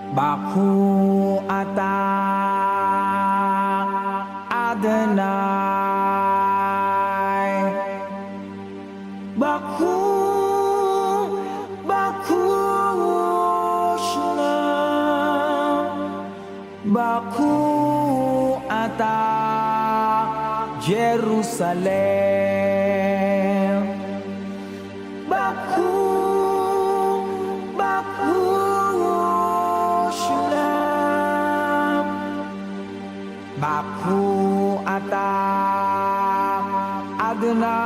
Baku ata Adonai. Baku, Baku Shalom. Baku ata Jerusalem. Baku, Baku Shalom. Baku ata Adonai.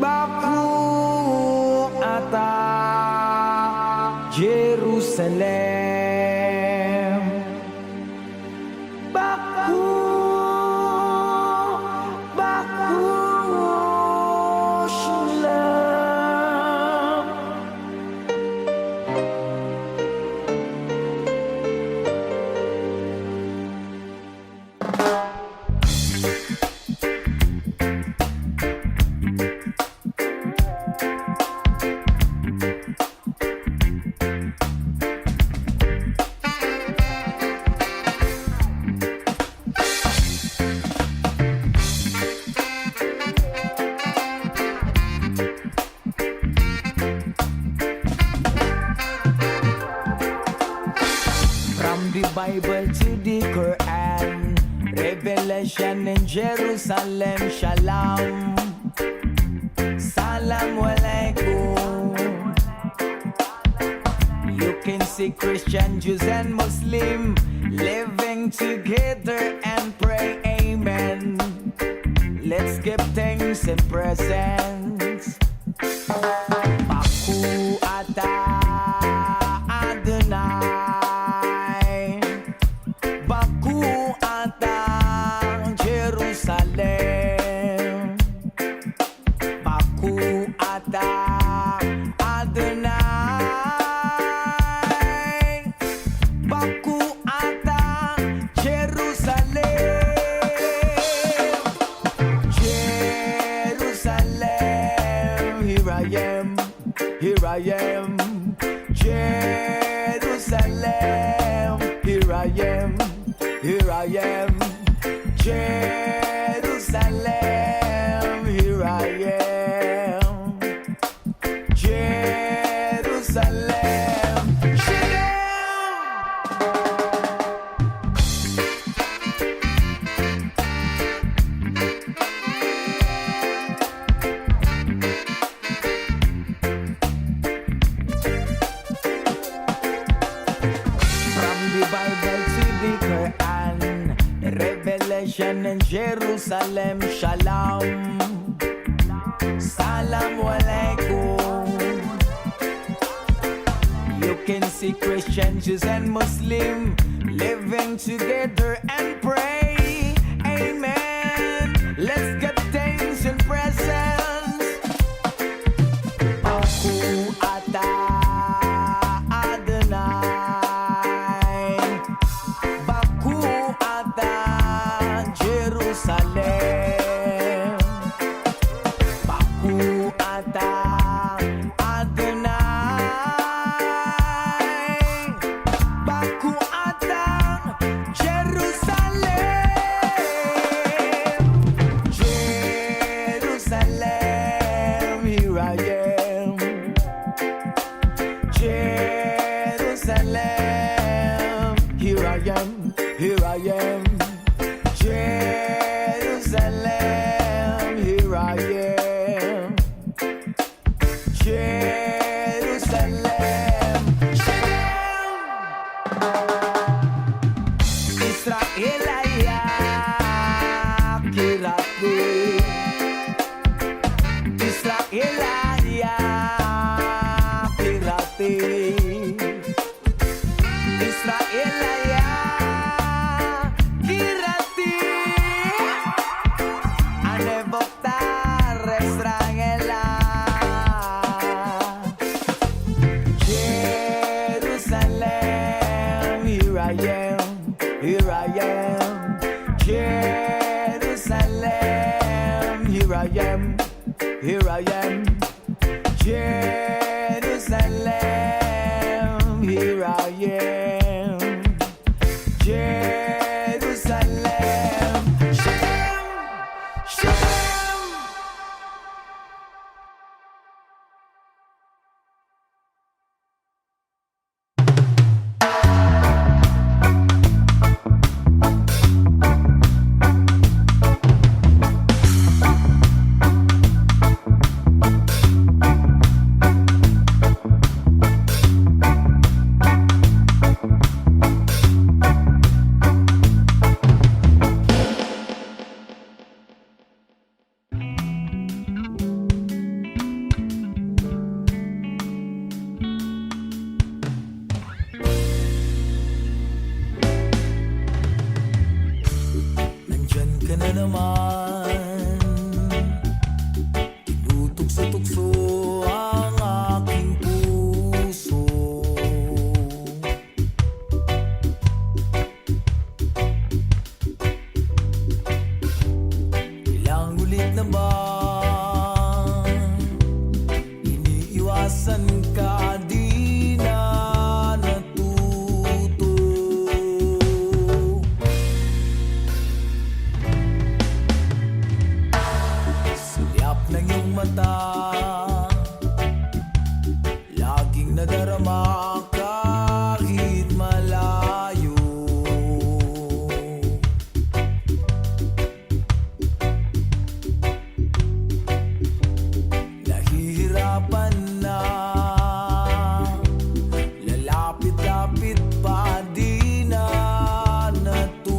Baku ata Jerusalem. Baku, Baku Shalom. From the Bible to the Quran, Revelation in Jerusalem, Shalom, Salam Alaikum. You can see Christian, Jews and Muslim living together and pray Amen. Let's give thanks and presents. Baku ata Adonai. Baku ata Jerusalem. Baku ata Adonai. Baku ata Jerusalem. Jerusalem, here I am, here I am. Jerusalem, here I am, here I am. Jerusalem, here I am. Jerusalem, from the Bible to the Quran, Revelation in Jerusalem, Shalom, Salam Alaikum. You can see Christian, Jews and Muslim living together and pray Amen. Let's give thanks and presents. Baku ata Adonai. Baku ata Jerusalem. Baku ata Adonai. Baku ata Jerusalem. Jerusalem, here I am. Jerusalem, here I am, here I am. Jerusalem, here I am. Jerusalem, Israel ayak kirati. Israel ayak kirati. Israel ayak kirati. Ane votar Israel. Jerusalem, here I am, here I am. Jerusalem, here I am, here I am. Jerusalem. ka na naman. Tinutukso-tukso ang aking puso. Ilang ulit na ba iniiwasan ka, di na natuto. Sulyap ng iyong mata, laging nadarama kahit malayo. Nahihirapan na, lalapit-lapit pa, di na natuto.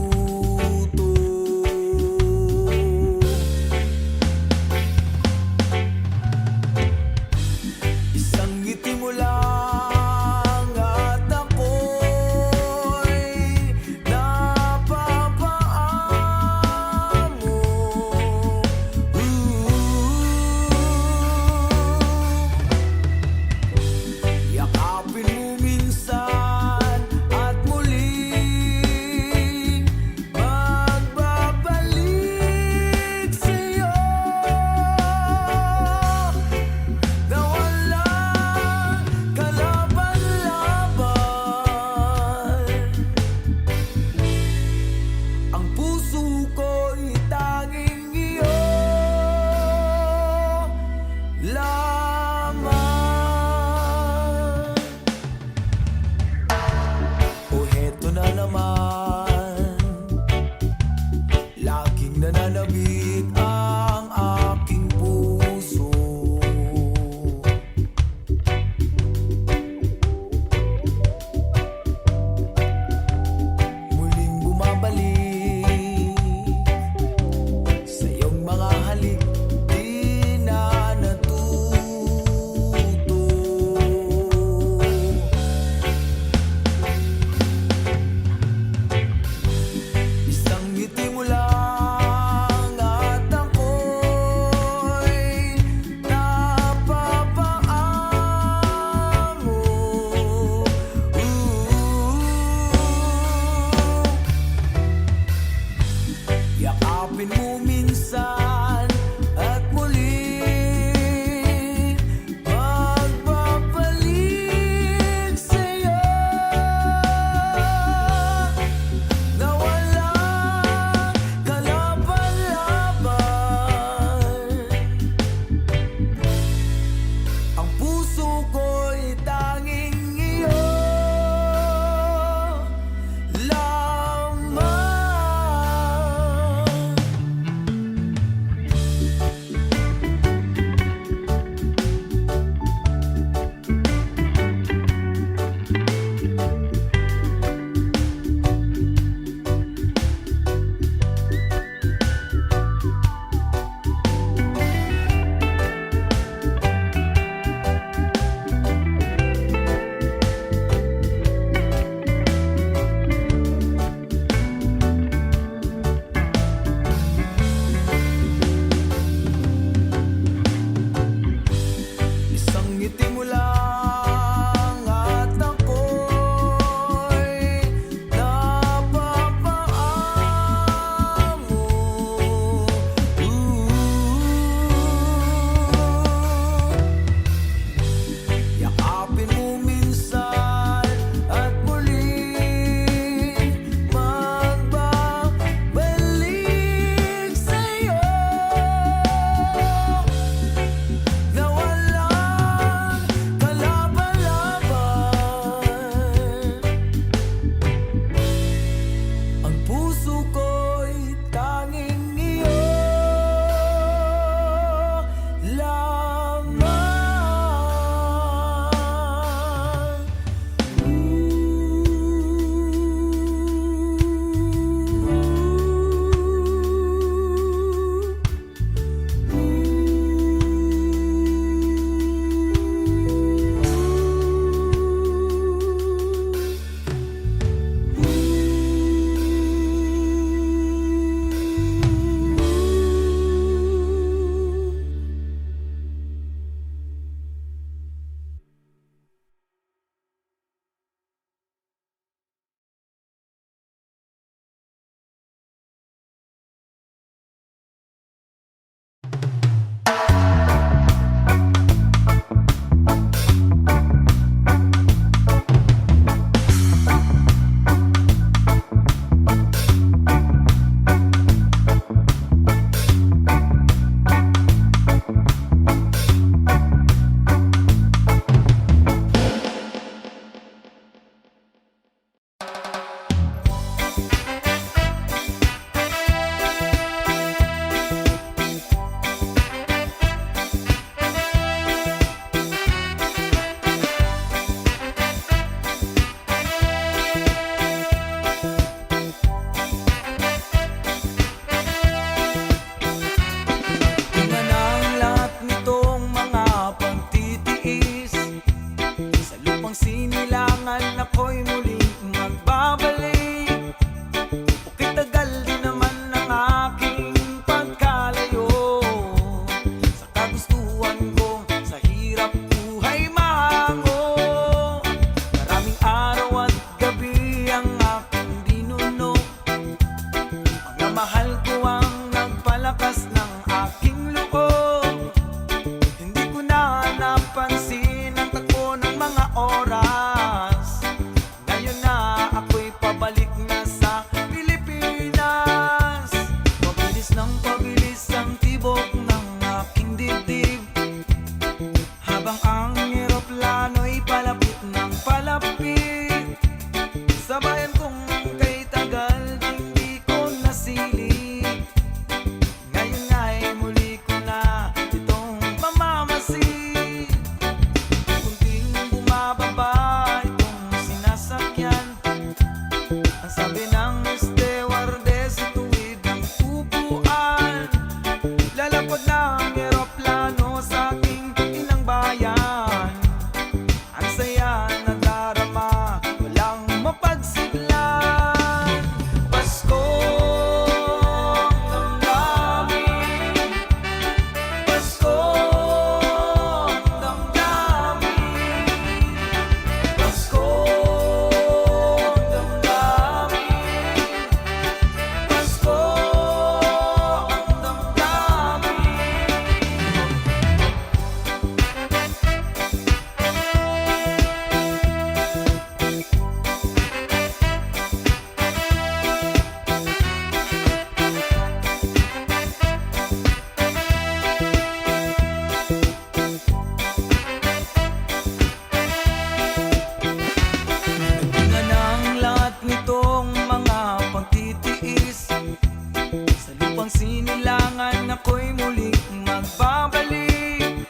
kailangan ako'y muling magbabalik.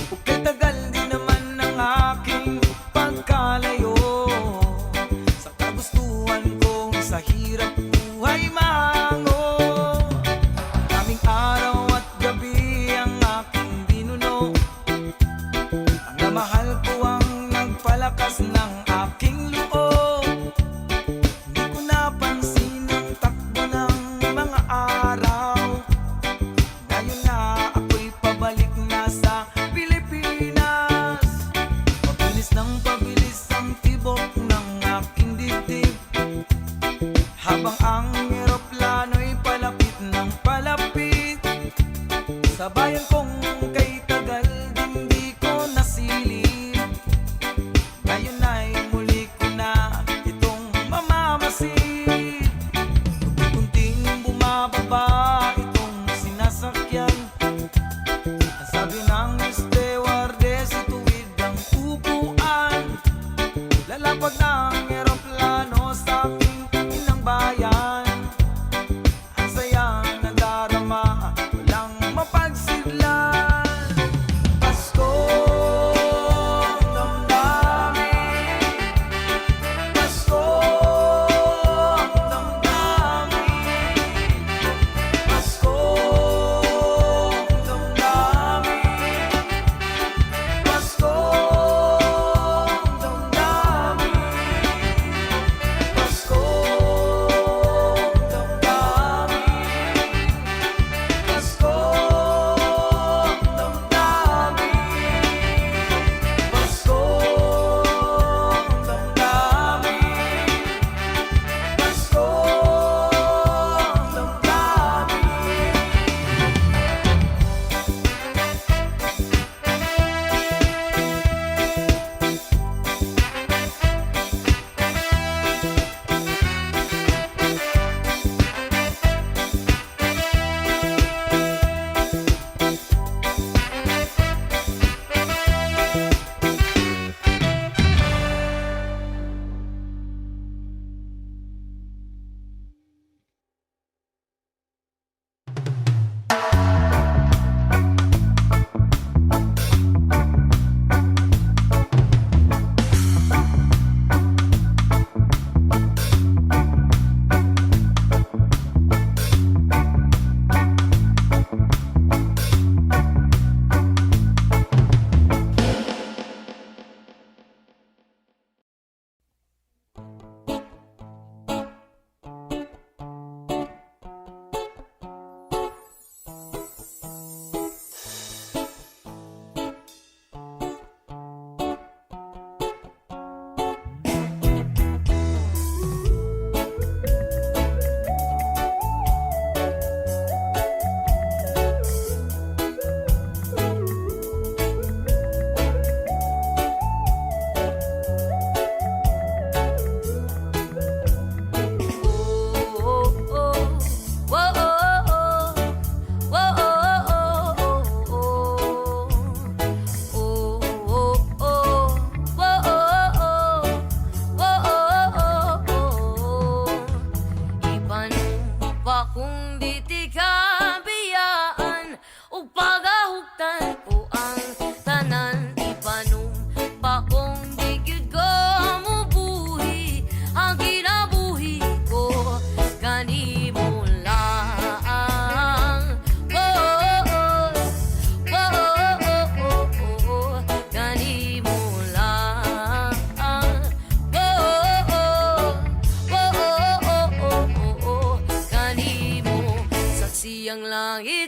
Okay, tagal din naman ang aking pagkalayo sa kagustuhan kong sa hirap buhay mango. Kaming araw at gabi ang aking binuno, ang namahal ko ang nagpalakas ng aking loob. Hindi ko napansin ang takbo ng mga araw. Ngayon na ako'y pabalik na sa Pilipinas. Pabilis ng pabilis ang tibok ng aking dibdib, habang ang eroplano'y palapit ng palapit. Sa bayan kong kay tagal din di ko nasilip, ngayon ay muli ko na itong mamamasid. Unti-unting bumababa itong sinasakyan. Ang sabi ng stewardess, ituwid ang upuan. Lalapag ng eroplano sa aking inang bayan. Ang saya nadarama, walang mapagsidlan. Pasko ang damdamin, Pasko ang damdamin, Pasko ang damdamin, Pasko ang damdamin, Pasko ang damdamin, Pasko ang damdamin, Pasko ang damdamin, Pasko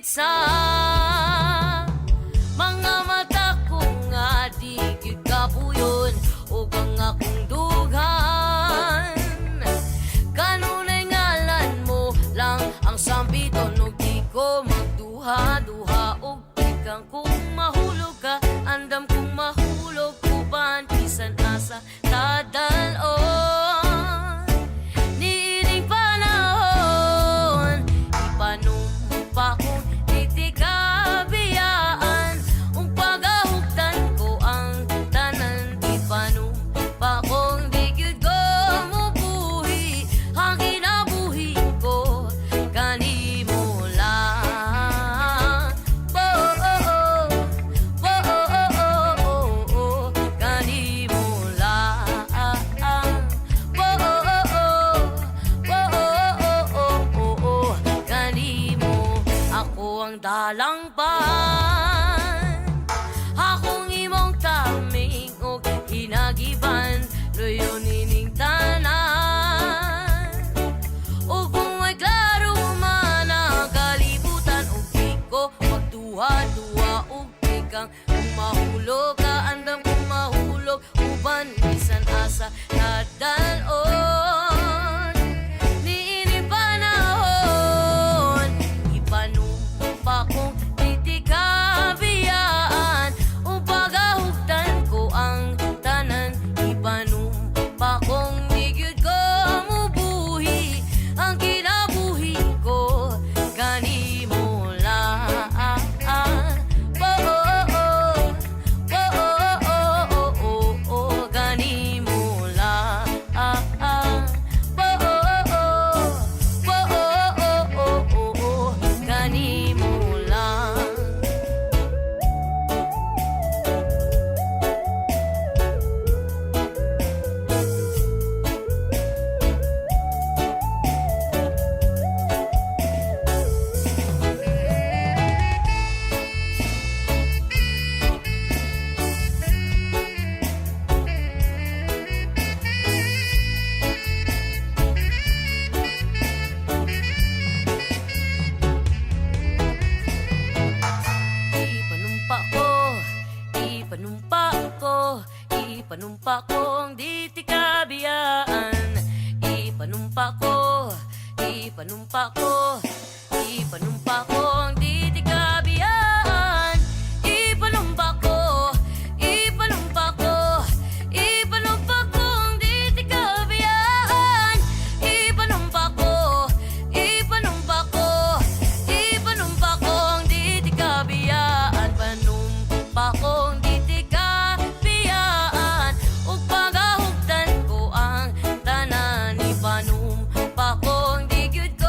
sa mga mata ko nga di gyud kapuyon ug ang akong dughan. Kanunay ngalan mo lang ang sambiton ug di ko magduha-duha ug ikang kung mahulog ka andam kung mahulog uban bisan asa tadalon. Niining panahon ipanumpa kong titikabiyaan ung pagahugtan ko ang tanan ipanumpa kong di gyud ko mubuhi ang kinabuhi ko kanimo lang. o ang dalangpan. Akong imong taming o hinagiban, loyo nining tanan. O kung may klaro man ang kalibutan, o di ko magduwa-duwa o kang mahulog ka, andam kong mahulog, uban bisan asa nadalon. Niini panahon, ipanumpa kong titikabiyaan, o pagahugtan ko ang tanan, ipanumpa kong digyud ko mubuhi, ang kinabuhi ko kanimo lang. Ipanumpa kong di tikabiyaan. Ipanumpa ko, ipanumpa ko, ipanumpa kong di tikabiyaan. Ipanumpa ko, ipanumpa ko, ipanumpa kong di tikabiyaan. Ipanumpa ko, ipanumpa ko, ipanumpa kong di tikabiyaan. Panumpa kong di tikabiyaan, ug pagahugtan ko ang tanan. Ipanumpa kong di gyud ko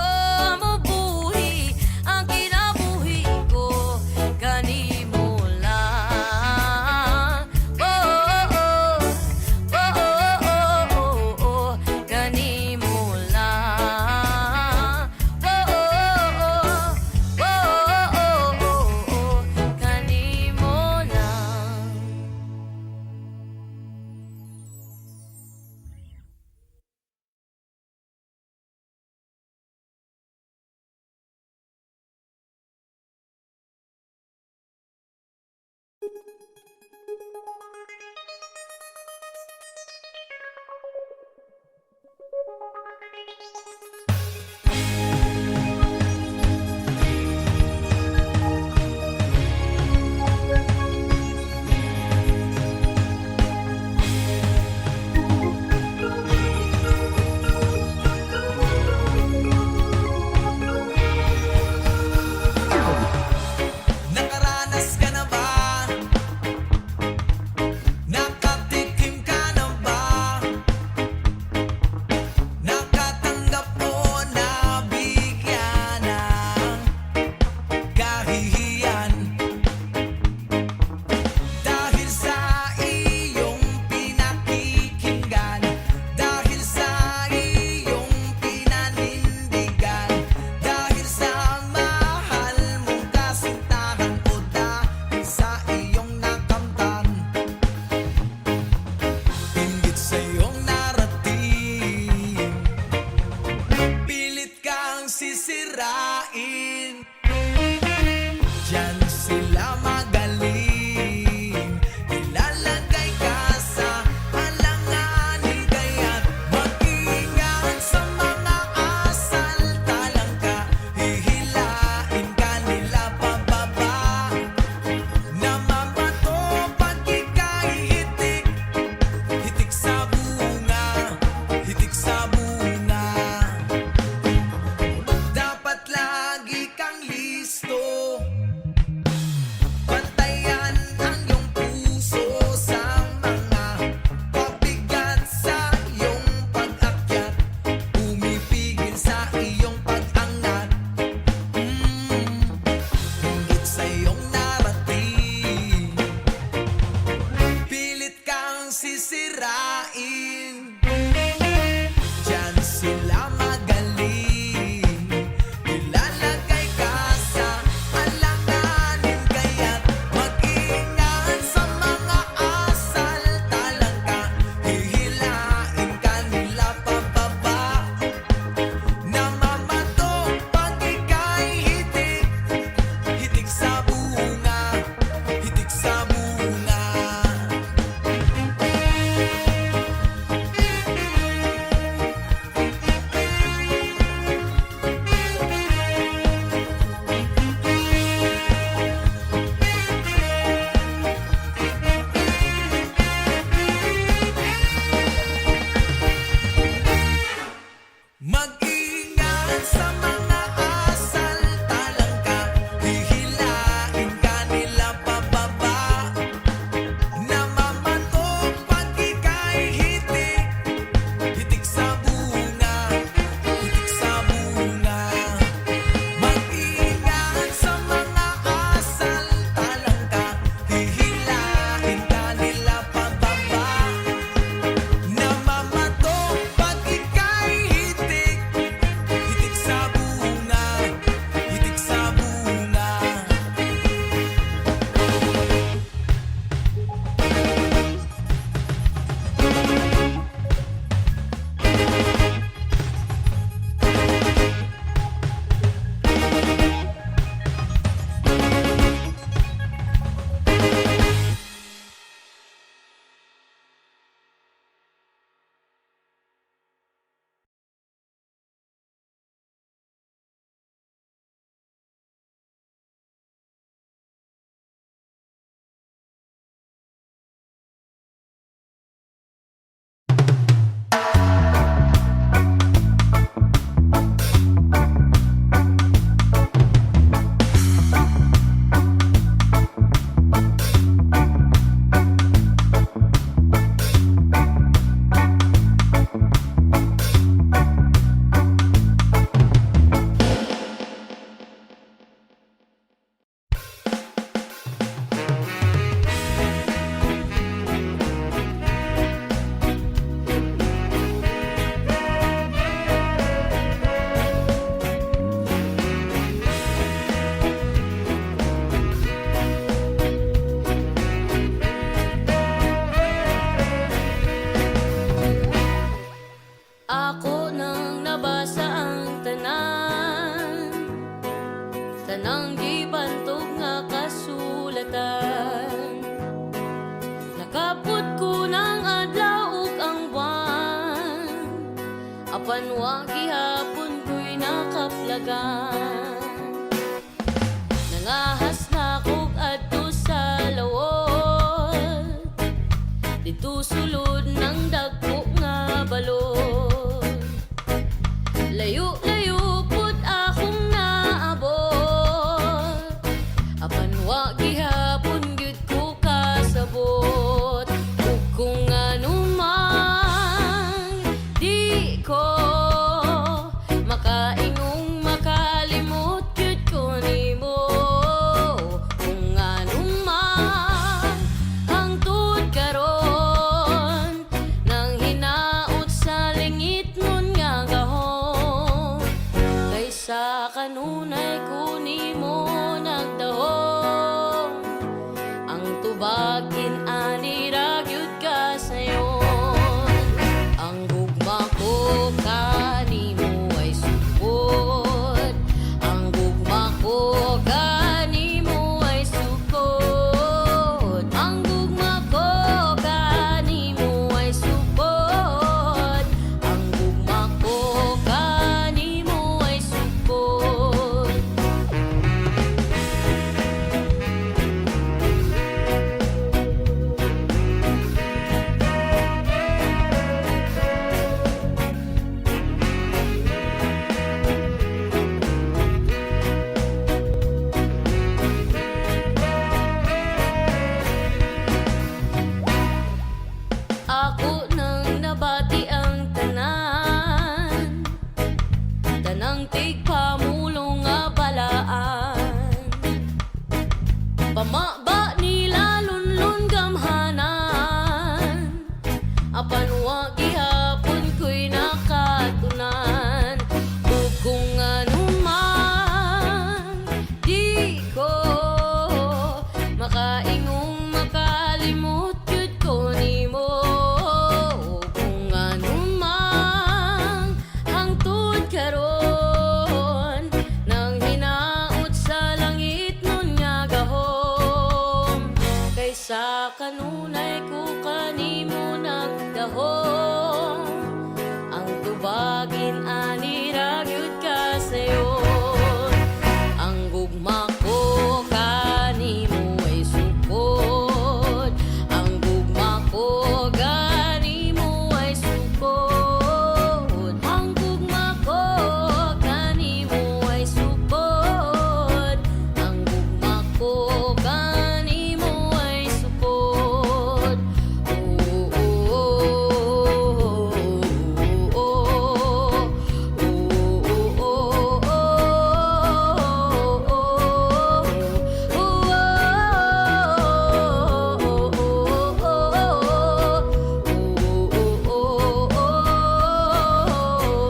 di bantog nga kasulatan. Nakaput ko ng adlaw ug ang buwan, apan wa gihapon ko'y nakaplagan. Nangahas na kog adto sa lawot, dito sulod ng dagko nga balod. Layo-layo pud akong naabot, apan wa gihapon gyud ko kasabot. Ug kung anuman di ko makaingong makalimot gyud ko nimo. Kung anuman hangtod karon nang hinaot sa lingit nun nga gahom, kaysa kanunay ko nimo nagdahom. Ang tubagin ani ra gyud ka sayon. Ang gugma ko kanimo ay sukod, ang gugma ko kanimo ay sukod, ang gugma ko kanimo ay sukod, ang gugma ko kanimo ay sukod. Ako nang nabati ang tanan, tanang tigpamulong nga balaan. Pamaba nila lunlun gamhanan, apan wa gihapon ko'y nakatunan. Ug kung anuman di ko makaingong makalimot gyud ko nimo. Kung anuman hangtod karon nang hinaot sa langit nun nga gahom, kaysa kanunay ko kanimo nagdahom. Ang tubagin ani ra gyud ka sayon. Ang gugma ko kanimo ay sukod, ang gugma ko kanimo ay sukod, ang gugma ko kanimo ay sukod, ang gugma ko kanimo ay sukod. Oh, oh, oh, oh, oh,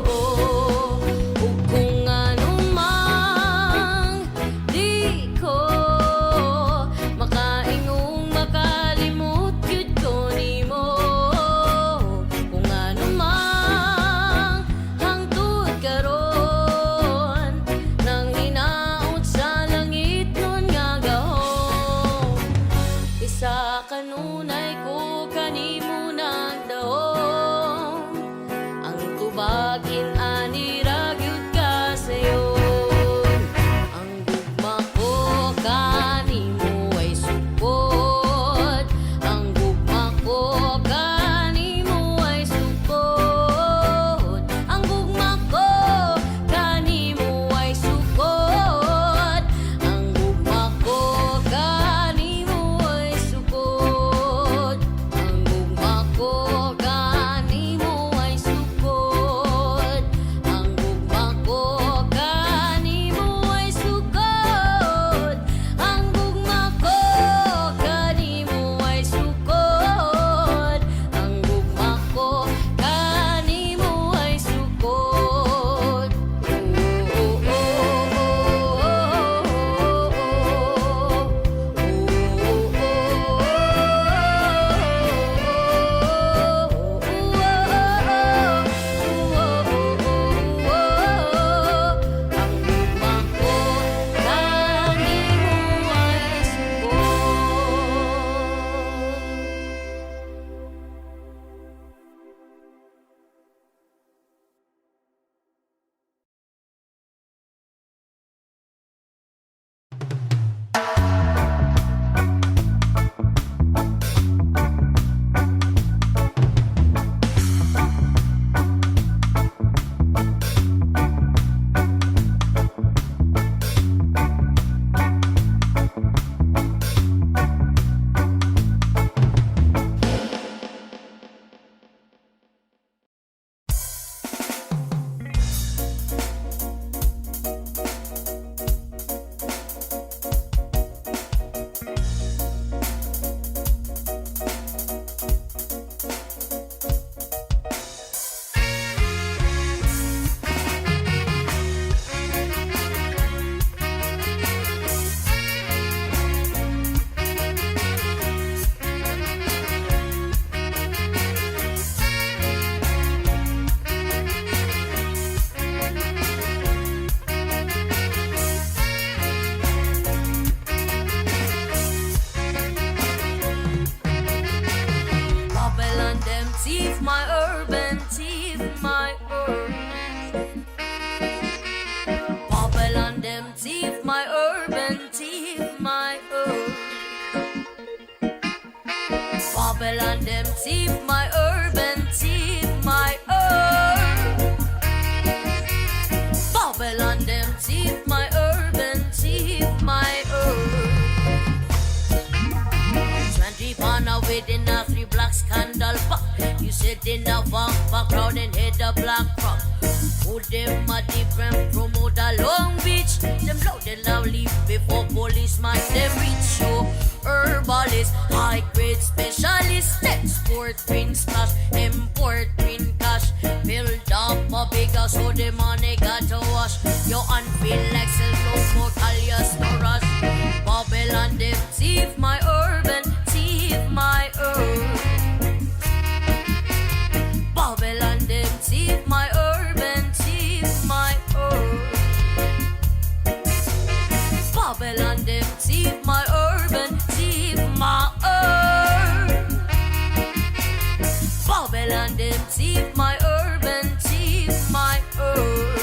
oh, kung anumang di ko makaingong makalimot gyud ko nimo. Kung anumang hangtod karon nang hinaot sa langit nun nga gahom, isa kanunay ko kanimo nagdahom. Ang tubagin ani ra gyud ka sayon. Ang gugma ko kanimo ay sukod, ang gugma ko kanimo ay sukod, ang gugma ko kanimo ay sukod, ang gugma ko kanimo ay sukod. Babylon them thief my herb and thief my herb. Babylon them thief my herb and thief my herb. 20 pound within a 3 black scandal pop. You sit in a background and hit the black prop. Who them a different promote a Long Beach. Them loud and loud leave before policeman them reach you. Herbalist, high grade specialist, export green stash, import green cash. Build up a big house so the money got to wash. Your unfeel like sell no more alias no rush. Babylon them thief my herb and thief my herb. Babylon them thief my herb and thief my herb. Babylon them thief my herb and thief my herb. Babylon them thief my herb and thief my herb.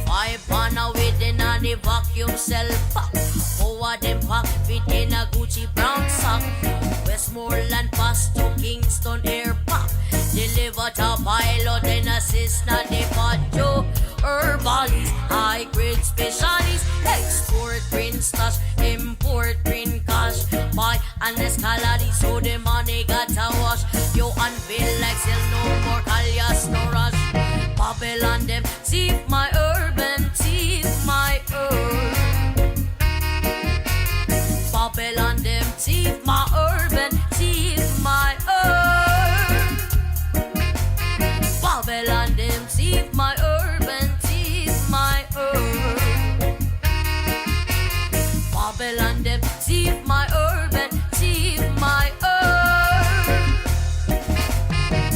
5 pound within a the vacuum cell pack. 4 of them pack within a Gucci brown sack. Westmoreland pass to Kingston Air Park. Deliver to pilot and assist na the pacho. Herbalist, high grade specialist, export green stash, import green cash. Buy an escalade so the money got to wash. You unveil like sell no more alias no rush. Babylon them thief my herb and thief my herb. Babylon them thief my herb and thief my herb. Babylon them thief my herb and thief my herb. Babylon them thief my herb and thief my herb.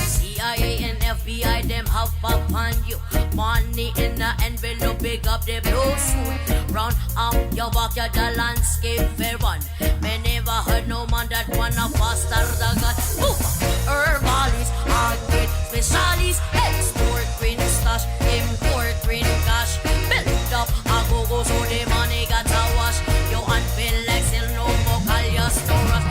CIA and FBI them have upon you. Money in the envelope, big up the blue suit. Round up your backyard, the landscape fair one. Me never heard no man that wanna faster the God. Herbalist, hard grade specialist, export green stash, import green cash. Build up a go-go so the money got to wash. You unveil like sell no more alias no rush.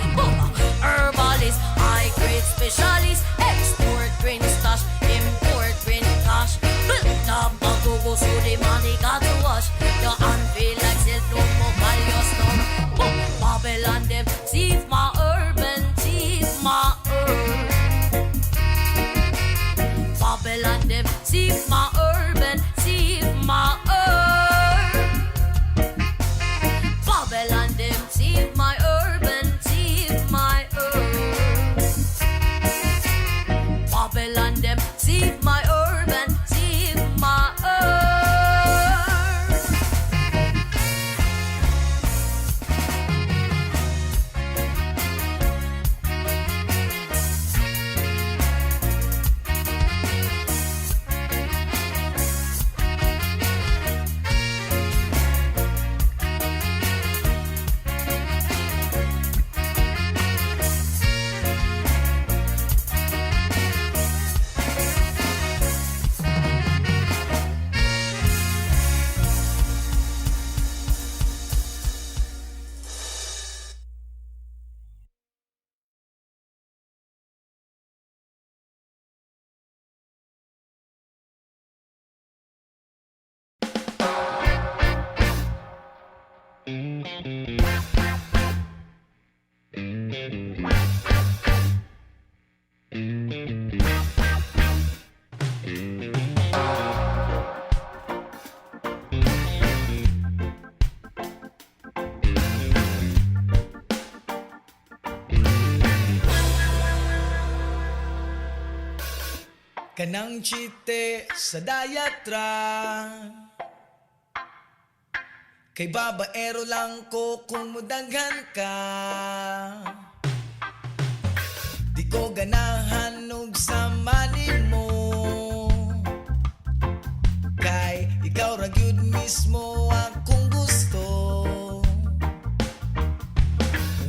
Herbalist, high grade specialist, export green stash, import green cash. Build up a go-go so the money got to wash. You unveil like sell no more alias no rush. Babylon them thief my herb and thief my herb. Babylon them thief my herb and thief my herb. Babylon them thief my herb and thief my herb. Babylon them thief my herb and thief my herb. Kanang chite sa dayatra, kay babaero lang ko kung mudaghan ka. Di ko ganahan og samanin mo, kay ikaw ra gyud mismo akong gusto.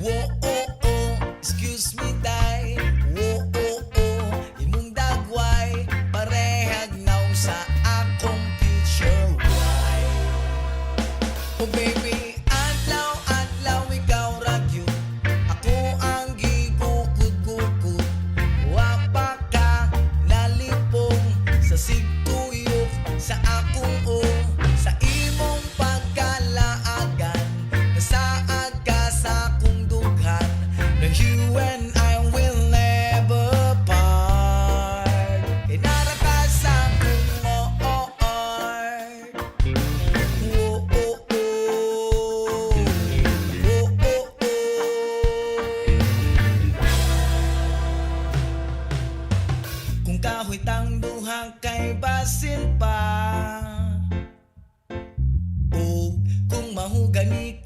Wo oh oh, excuse me day. Wo oh oh, imong dagway parehag naw sa akong future wife. Oh baby, adlaw adlaw ikaw ra gyud ako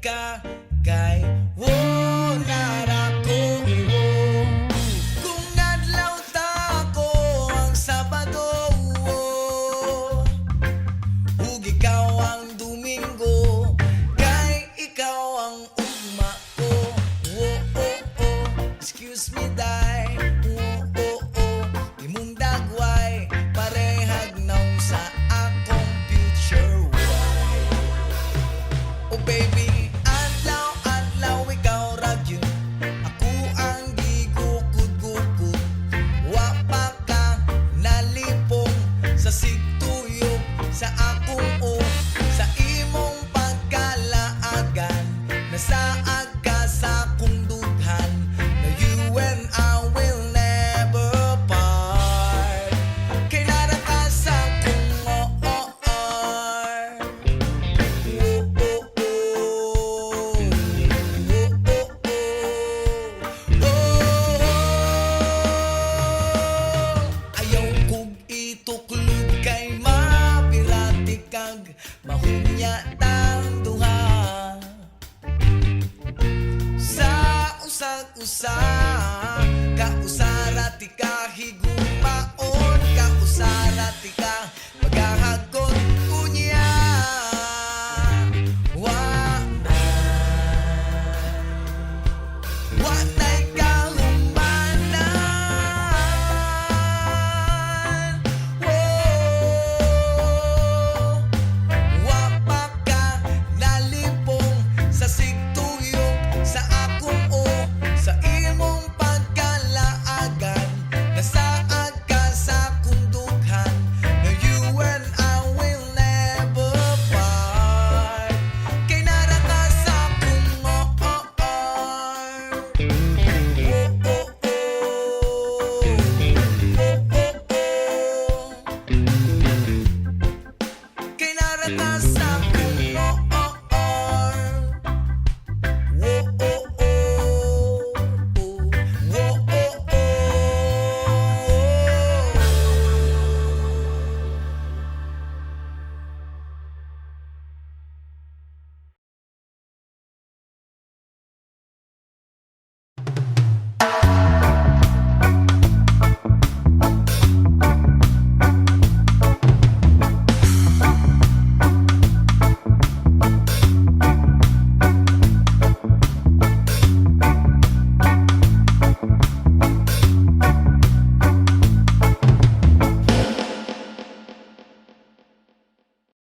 ka kay wala ko. Kung nadlaw ta ko ang Sabado, ug ikaw ang Domingo, kay ikaw ang ugma ko. Excuse me, day. Imong dagway parehag naw sa akong future wife. Oh baby, adlaw ikaw ra gyud. Ako ang gigukod-gukod. Wa pa ka nalipong sa sigtuyok sa akong sa imong pagkalaagan. Nasaad ka sa akong dughan. Na you and I will never part. Kay nara ka sa akong ayaw kog ituklog kay mapirati kag mahunya tang duha. Sa usag-usa kausarati ka higumaon, kausarati ka maghahagon unya. Wanay kahumanan. Wa pa ka nalipong sa sigtuyok sa akong sa imong pagkalaagan. Nasaad ka sa akong dughan. Na you and I will never part. Kay nara ka sa akong kay nara ka sa akong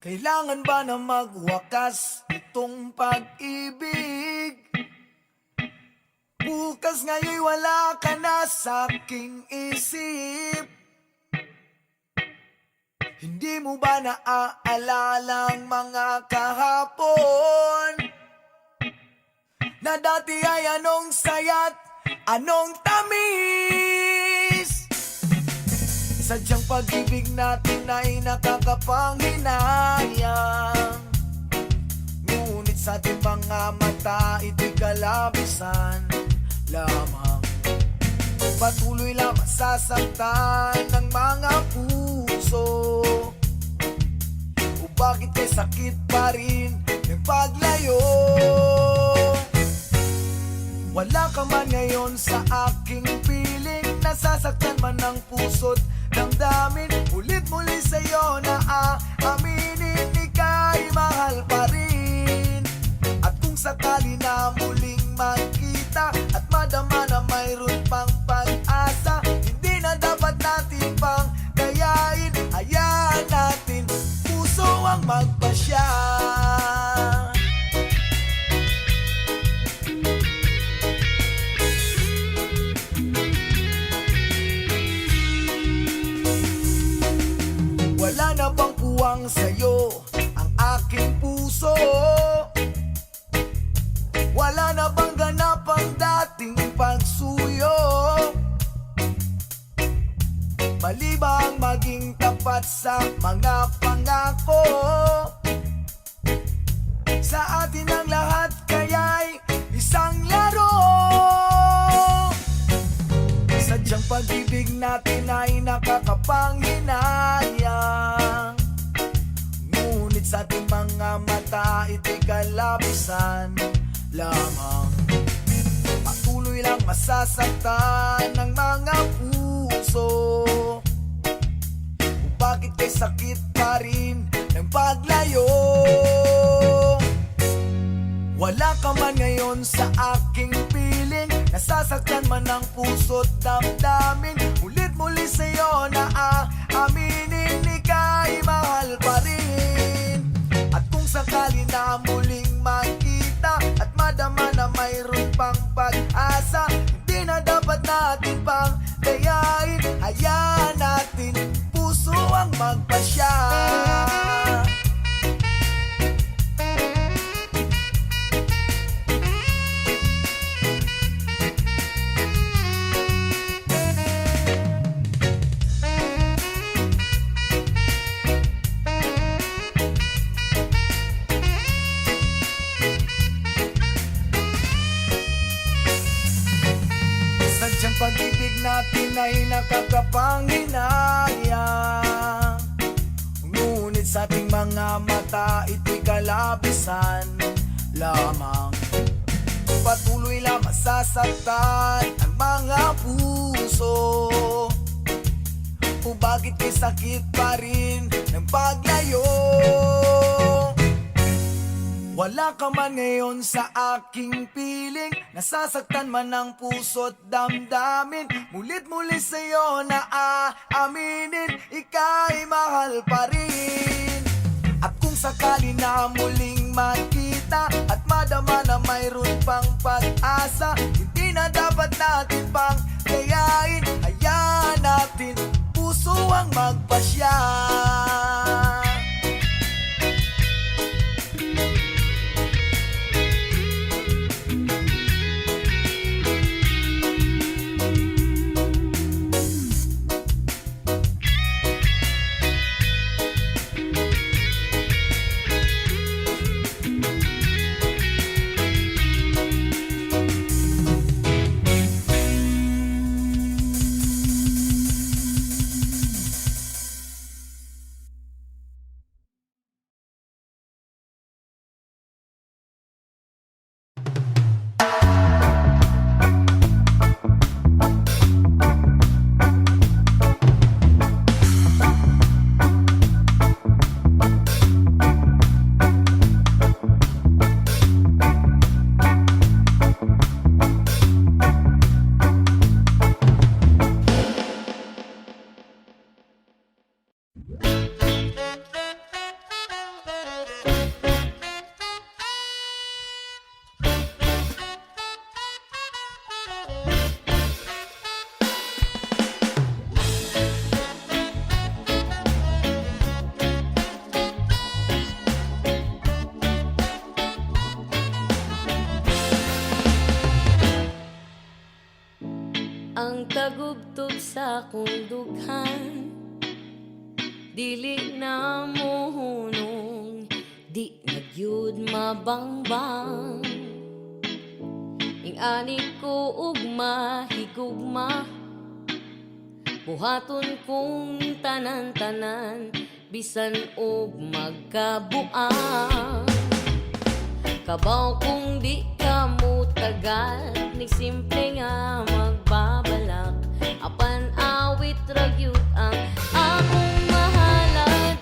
kailangan ba na magwakas itong pag-ibig? Bukas ngayon'y wala ka na sa aking isip. Hindi mo ba naaalala ang mga kahapon? Na dati ay anong saya't anong tamis. Sadyang pag-ibig natin ay nakakapanghinayang. Ngunit sa ating mga mata ito'y kalabisan lamang. Patuloy lang masasaktan ng mga puso. O bakit kay sakit pa rin ng paglayo? Wala ka man ngayon sa aking piling. Nasasaktan man ng puso't damdamin. Ulit-muli sa'yo na aaminin, ika'y mahal pa rin. At kung sakali na muling magkita at madama na mayroon pang pag-asa, hindi na dapat natin pang gayain. Hayaan natin puso ang magpasya. Wala na bang puwang sa'yo ang aking puso? Wala na bang ganap ang dating pagsuyo? Mali ba ang maging tapat sa mga pangako? Sa atin ang lahat kaya'y isang laro. Sadyang pag-ibig natin ay nakakapanghinayang. Ngunit sa ating mga mata, ito'y kalabisan lamang. Patuloy lang masasaktan ng mga puso. Kung bakit kay sakit pa rin ng paglayo. Wala ka man ngayon sa aking piling, nasasaktan man ang puso't damdamin. Ulit muli sa'yo na aaminin, ika'y mahal pa rin. At kung sakali na muling makita at madama na mayroon pang pag-asa, hindi na dapat natin pang dayain. Hayaan natin puso ang magpasya. Sadyang pag-ibig natin ay nakakapanghinayang, ngunit sa ating mga mata, ito'y kalabisan lamang. Patuloy lang masasaktan ang mga puso. O bakit kay sakit pa rin ng paglayo. Wala ka man ngayon sa aking piling, nasasaktan man ang puso't damdamin. Mulit muli sa'yo na aaminin, ika'y mahal pa rin. At kung sakali na muling makita at madama na mayroon pang pag-asa, hindi na dapat natin pang dayain. Hayaan natin puso ang magpasya. Ang tagubtog sa akong dughan, dili na mohunong, di nagyud mabangbang. Ing ani ko ugma higugma, buhaton kong tanan-tanan, bisan og magkabuang. Kabaw kung di ka mo tagal, ni simple nga magbabalak. Apan awit ragyut ang akong mahalad.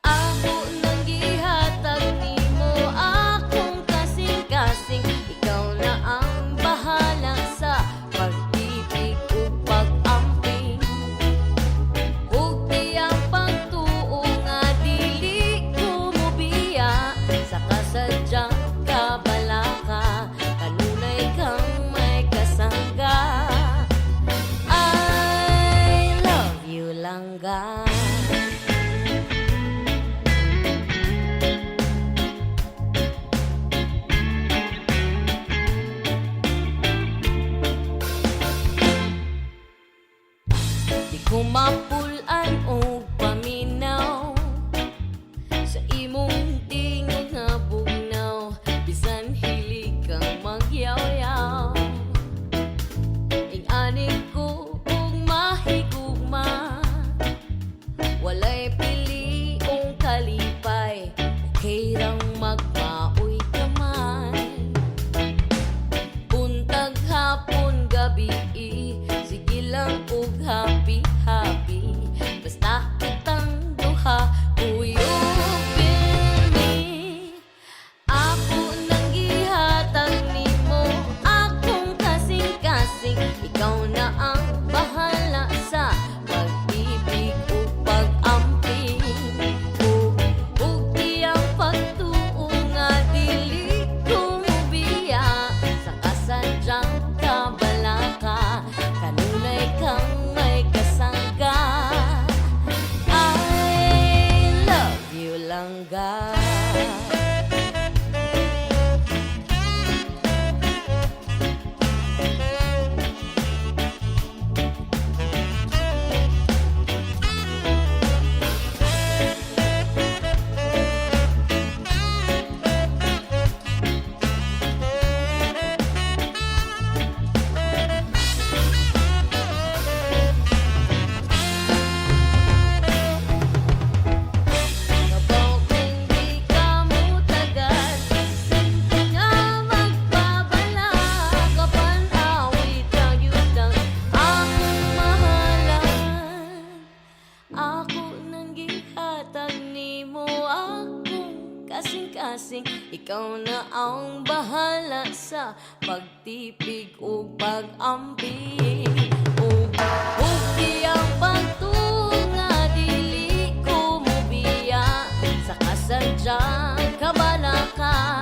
Ako nang gihatag nimo akong kasing-kasing. Ikaw na ang bahala sa pag-ibig o pag-amping. Huwag tiyang pagtuo nga dili ko mobiya sa kasadyang kabalaka. Kanunay kang may kasangga. I Ikaw na ang bahala sa pagtipig o pagampi. Ug ang pagtunga dili ko mo biya sa kasadyang kabalaka.